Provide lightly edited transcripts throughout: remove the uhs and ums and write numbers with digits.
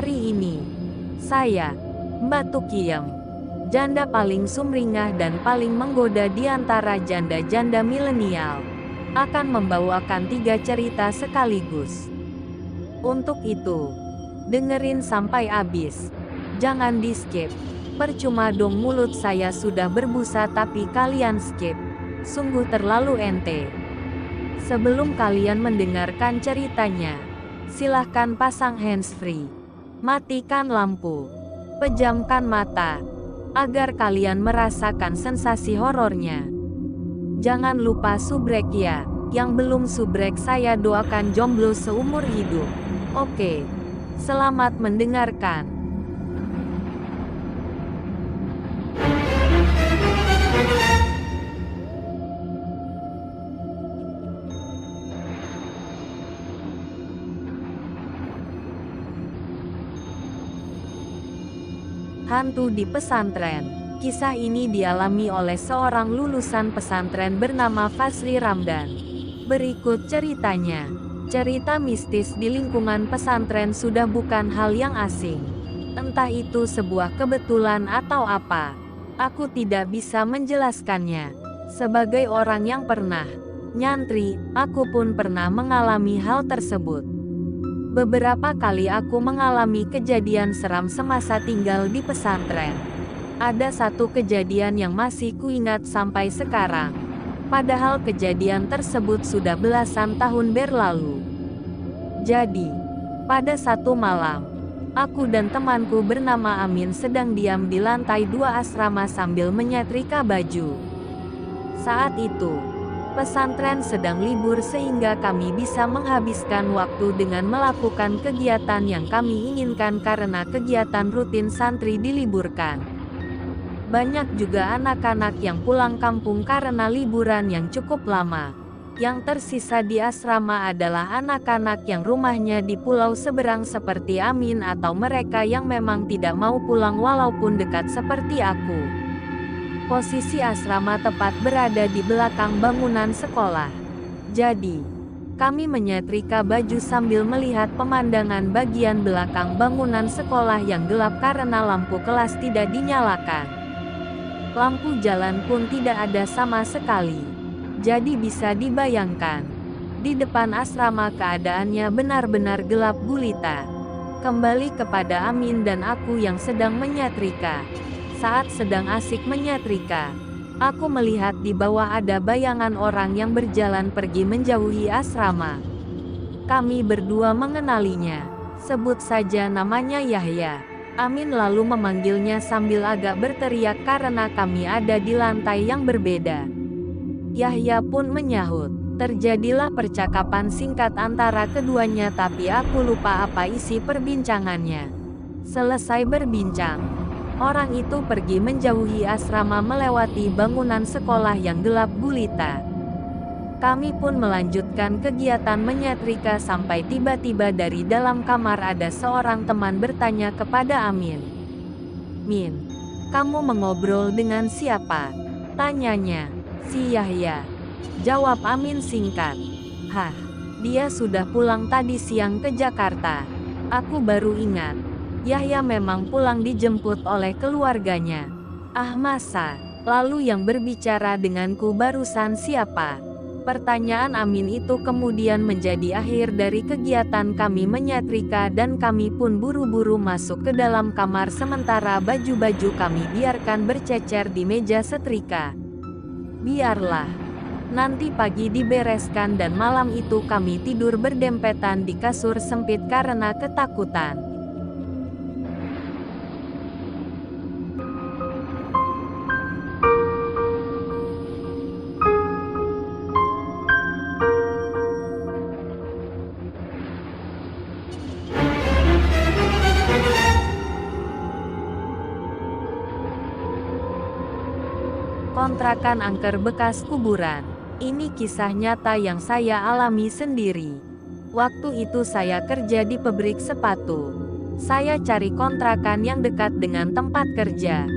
Hari ini, saya, Mbak Tukiem, janda paling sumringah dan paling menggoda di antara janda-janda milenial, akan membawakan 3 cerita sekaligus. Untuk itu, dengerin sampai habis. Jangan di-skip. Percuma dong, mulut saya sudah berbusa tapi kalian skip. Sungguh terlalu ente. Sebelum kalian mendengarkan ceritanya, silahkan pasang handsfree, matikan lampu, pejamkan mata, agar kalian merasakan sensasi horornya. Jangan lupa subrek ya, yang belum subrek saya doakan jomblo seumur hidup. Oke, selamat mendengarkan. Hantu di pesantren. Kisah ini dialami oleh seorang lulusan pesantren bernama Fasri Ramdan. Berikut ceritanya. Cerita mistis di lingkungan pesantren sudah bukan hal yang asing. Entah itu sebuah kebetulan atau apa, aku tidak bisa menjelaskannya. Sebagai orang yang pernah nyantri, aku pun pernah mengalami hal tersebut. Beberapa kali aku mengalami kejadian seram semasa tinggal di pesantren. Ada satu kejadian yang masih kuingat sampai sekarang. Padahal kejadian tersebut sudah belasan tahun berlalu. Jadi, pada satu malam, aku dan temanku bernama Amin sedang diam di lantai 2 asrama sambil menyetrika baju. Saat itu, pesantren sedang libur sehingga kami bisa menghabiskan waktu dengan melakukan kegiatan yang kami inginkan karena kegiatan rutin santri diliburkan. Banyak juga anak-anak yang pulang kampung karena liburan yang cukup lama. Yang tersisa di asrama adalah anak-anak yang rumahnya di pulau seberang seperti Amin atau mereka yang memang tidak mau pulang walaupun dekat seperti aku. Posisi asrama tepat berada di belakang bangunan sekolah. Jadi, kami menyetrika baju sambil melihat pemandangan bagian belakang bangunan sekolah yang gelap karena lampu kelas tidak dinyalakan. Lampu jalan pun tidak ada sama sekali. Jadi bisa dibayangkan, di depan asrama keadaannya benar-benar gelap gulita. Kembali kepada Amin dan aku yang sedang menyetrika. Saat sedang asik menyetrika, aku melihat di bawah ada bayangan orang yang berjalan pergi menjauhi asrama. Kami berdua mengenalinya. Sebut saja namanya Yahya. Amin lalu memanggilnya sambil agak berteriak karena kami ada di lantai yang berbeda. Yahya pun menyahut. Terjadilah percakapan singkat antara keduanya tapi aku lupa apa isi perbincangannya. Selesai berbincang, orang itu pergi menjauhi asrama melewati bangunan sekolah yang gelap gulita. Kami pun melanjutkan kegiatan menyetrika sampai tiba-tiba dari dalam kamar ada seorang teman bertanya kepada Amin. "Min, kamu mengobrol dengan siapa?" tanyanya. "Si Yahya," jawab Amin singkat. "Hah, dia sudah pulang tadi siang ke Jakarta. Aku baru ingat. Yahya memang pulang dijemput oleh keluarganya." "Ah masa? Lalu yang berbicara denganku barusan siapa?" Pertanyaan Amin itu kemudian menjadi akhir dari kegiatan kami menyetrika dan kami pun buru-buru masuk ke dalam kamar sementara baju-baju kami biarkan bercecer di meja setrika. Biarlah, nanti pagi dibereskan dan malam itu kami tidur berdempetan di kasur sempit karena ketakutan. Kontrakan angker bekas kuburan. Ini kisah nyata yang saya alami sendiri. Waktu itu saya kerja di pabrik sepatu. Saya cari kontrakan yang dekat dengan tempat kerja.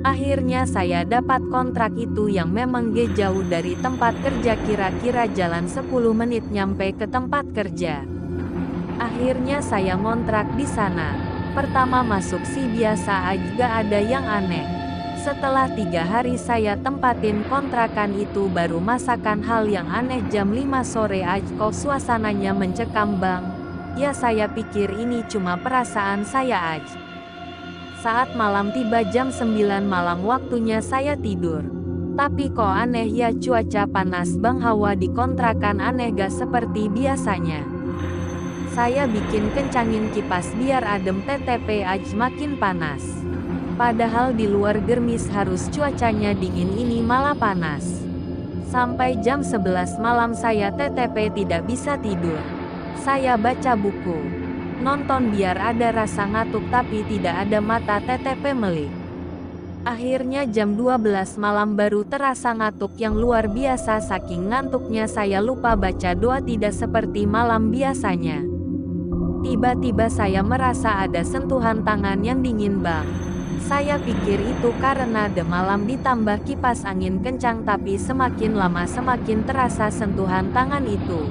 Akhirnya saya dapat kontrak itu yang memang gak jauh dari tempat kerja, kira-kira jalan 10 menit nyampe ke tempat kerja. Akhirnya saya ngontrak di sana. Pertama masuk sih biasa aja, gak ada yang aneh. Setelah 3 hari saya tempatin kontrakan itu baru masakan hal yang aneh jam 5 sore aja kok suasananya mencekam bang. Ya saya pikir ini cuma perasaan saya aja. Saat malam tiba jam 9 malam waktunya saya tidur. Tapi kok aneh ya cuaca panas bang, hawa di kontrakan aneh gak seperti biasanya. Saya bikin kencangin kipas biar adem, TTP aja makin panas. Padahal di luar gerimis harus cuacanya dingin, ini malah panas. Sampai jam 11 malam saya TTP tidak bisa tidur. Saya baca buku, nonton biar ada rasa ngantuk tapi tidak ada mata TTP melek. Akhirnya jam 12 malam baru terasa ngantuk yang luar biasa, saking ngantuknya saya lupa baca doa, tidak seperti malam biasanya. Tiba-tiba saya merasa ada sentuhan tangan yang dingin bang. Saya pikir itu karena de malam ditambah kipas angin kencang, tapi semakin lama semakin terasa sentuhan tangan itu.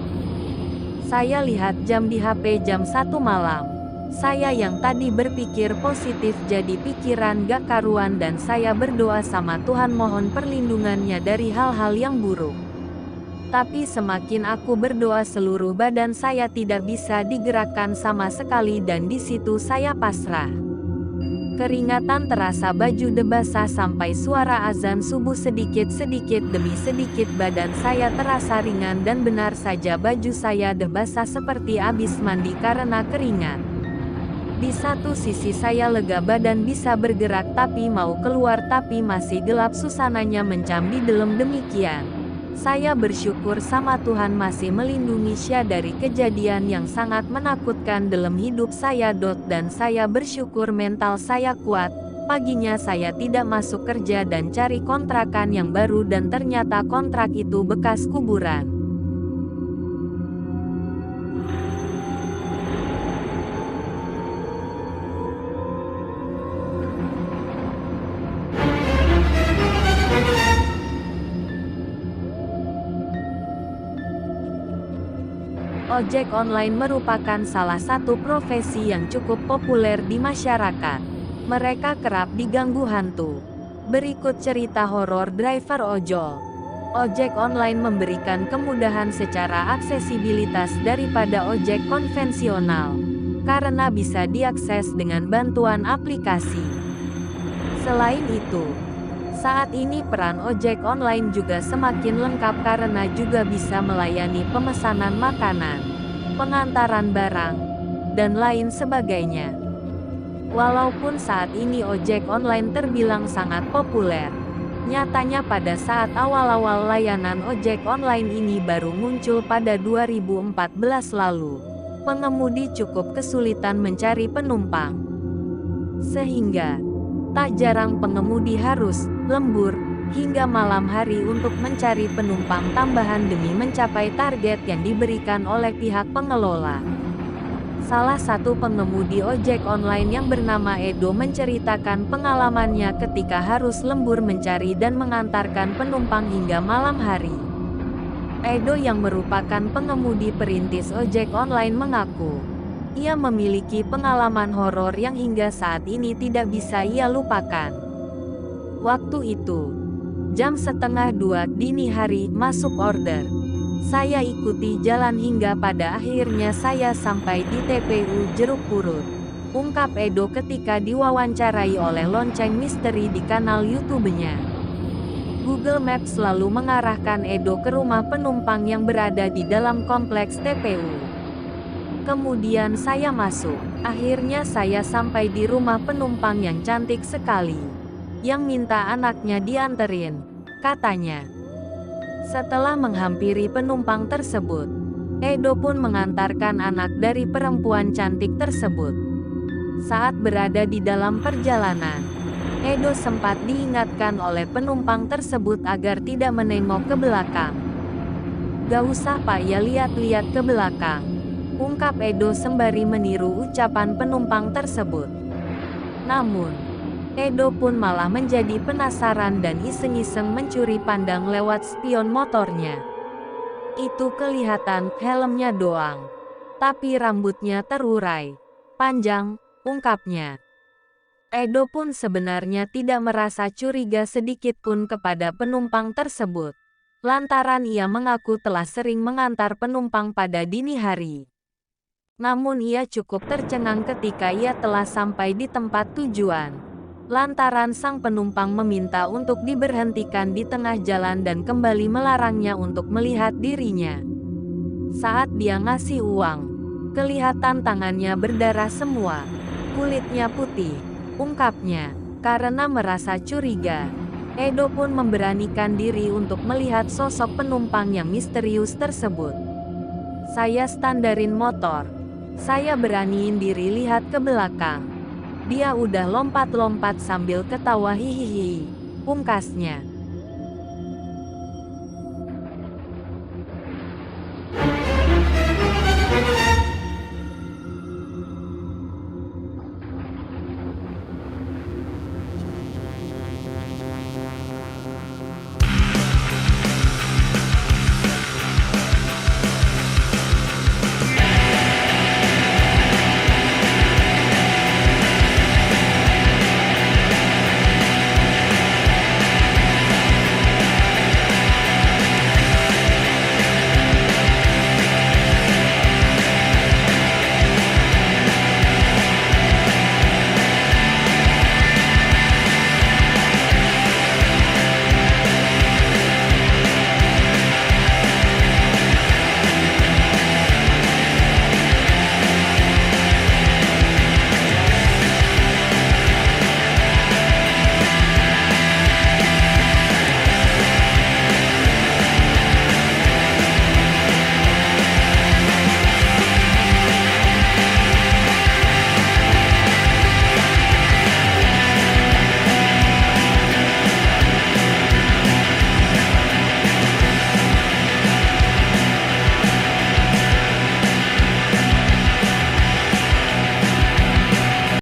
Saya lihat jam di HP jam 1 malam. Saya yang tadi berpikir positif jadi pikiran gak karuan dan saya berdoa sama Tuhan mohon perlindungannya dari hal-hal yang buruk. Tapi semakin aku berdoa seluruh badan saya tidak bisa digerakkan sama sekali dan di situ saya pasrah. Keringatan terasa, baju basah sampai suara azan subuh sedikit demi sedikit badan saya terasa ringan dan benar saja baju saya basah seperti abis mandi karena keringat. Di satu sisi saya lega badan bisa bergerak tapi mau keluar tapi masih gelap suasananya mencam di dalam demikian. Saya bersyukur sama Tuhan masih melindungi saya dari kejadian yang sangat menakutkan dalam hidup saya. Dan saya bersyukur mental saya kuat. Paginya saya tidak masuk kerja dan cari kontrakan yang baru dan ternyata kontrak itu bekas kuburan. Ojek online merupakan salah satu profesi yang cukup populer di masyarakat. Mereka kerap diganggu hantu. Berikut cerita horor driver ojol. Ojek online memberikan kemudahan secara aksesibilitas daripada ojek konvensional, karena bisa diakses dengan bantuan aplikasi. Selain itu, saat ini peran ojek online juga semakin lengkap karena juga bisa melayani pemesanan makanan, pengantaran barang, dan lain sebagainya. Walaupun saat ini ojek online terbilang sangat populer, nyatanya pada saat awal-awal layanan ojek online ini baru muncul pada 2014 lalu, pengemudi cukup kesulitan mencari penumpang. Sehingga tak jarang pengemudi harus lembur hingga malam hari untuk mencari penumpang tambahan demi mencapai target yang diberikan oleh pihak pengelola. Salah satu pengemudi ojek online yang bernama Edo menceritakan pengalamannya ketika harus lembur mencari dan mengantarkan penumpang hingga malam hari. Edo yang merupakan pengemudi perintis ojek online mengaku, ia memiliki pengalaman horor yang hingga saat ini tidak bisa ia lupakan. Waktu itu, jam 1:30 dini hari, masuk order. Saya ikuti jalan hingga pada akhirnya saya sampai di TPU Jeruk Purut, ungkap Edo ketika diwawancarai oleh Lonceng Misteri di kanal YouTube-nya. Google Maps selalu mengarahkan Edo ke rumah penumpang yang berada di dalam kompleks TPU. Kemudian saya masuk. Akhirnya saya sampai di rumah penumpang yang cantik sekali, yang minta anaknya dianterin, katanya. Setelah menghampiri penumpang tersebut, Edo pun mengantarkan anak dari perempuan cantik tersebut. Saat berada di dalam perjalanan, Edo sempat diingatkan oleh penumpang tersebut agar tidak menengok ke belakang. Gak usah pak ya, lihat-lihat ke belakang, ungkap Edo sembari meniru ucapan penumpang tersebut. Namun, Edo pun malah menjadi penasaran dan iseng-iseng mencuri pandang lewat spion motornya. Itu kelihatan helmnya doang, tapi rambutnya terurai, panjang, ungkapnya. Edo pun sebenarnya tidak merasa curiga sedikit pun kepada penumpang tersebut. Lantaran ia mengaku telah sering mengantar penumpang pada dini hari. Namun ia cukup tercengang ketika ia telah sampai di tempat tujuan. Lantaran sang penumpang meminta untuk diberhentikan di tengah jalan dan kembali melarangnya untuk melihat dirinya. Saat dia ngasih uang, kelihatan tangannya berdarah semua. Kulitnya putih, ungkapnya. Karena merasa curiga, Edo pun memberanikan diri untuk melihat sosok penumpang yang misterius tersebut. Saya standarin motor. Saya beraniin diri lihat ke belakang. Dia udah lompat-lompat sambil ketawa hihihi, pungkasnya.